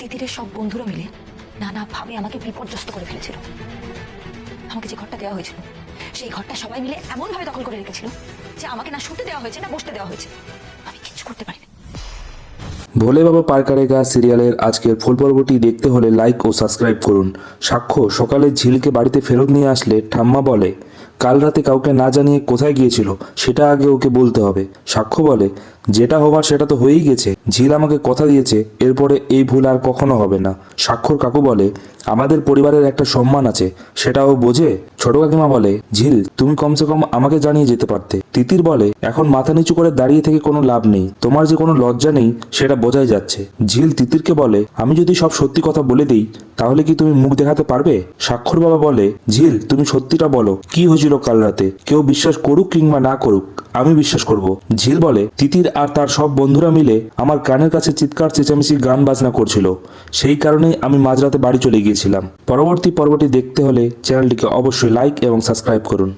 তিতিরের সব বন্ধুরা মিলে নানাভাবে আমাকে বিপর্যস্ত করে ফেলেছিল। আমাকে যে ঘরটা দেওয়া হয়েছিল সেই ঘরটা সবাই মিলে এমন ভাবে দখল করে রেখেছিল যে আমাকে না শুতে দেওয়া হয়েছে না বসতে দেওয়া হয়েছে। আমি কিচ্ছু করতে পারিনি। ভোলে বাবা পার করেগা সিরিয়ালের আজকের ফুল পর্বটি দেখতে হলে লাইক ও সাবস্ক্রাইব করুন। সাক্ষ্য সকালে ঝিলকে বাড়িতে ফেরত নিয়ে আসলে ঠাম্মা বলে কাল রাতে কাউকে না জানিয়ে কোথায় গিয়েছিল সেটা আগে ওকে বলতে হবে। সাক্ষ্য বলে যেটা হবার সেটা তো হয়েই গেছে, ঝিল আমাকে কথা দিয়েছে এরপরে এই ভুল আর কখনো হবে না। সাক্ষর কাকু বলে আমাদের পরিবারের একটা সম্মান আছে, সেটা ও বোঝে। ছোট কাকিমা বলে ঝিল তুমি কমসে কম আমাকে জানিয়ে যেতে পারতে। তিতির বলে এখন মাথা নিচু করে দাঁড়িয়ে থেকে কোনো লাভ নেই, তোমার যে কোনো লজ্জা নেই সেটা বোঝাই যাচ্ছে। ঝিল তিতিরকে বলে আমি যদি সব সত্যি কথা বলে দিই তাহলে কি তুমি মুখ দেখাতে পারবে? সাক্ষর বাবা বলে ঝিল তুমি সত্যিটা বলো, কি হয়েছিল কাল রাতে? কেউ বিশ্বাস করুক কিংবা না করুক আমি বিশ্বাস করব। ঝিল বলে তিতির আর তার সব বন্ধুরা মিলে আমার কানের কাছে চিৎকার চেঁচামেচি গান বাজনা করছিল, সেই কারণেই আমি মাঝরাতে বাড়ি চলে গিয়েছিলাম। পরবর্তী পর্বটি দেখতে হলে চ্যানেলটিকে অবশ্যই লাইক এবং সাবস্ক্রাইব করুন।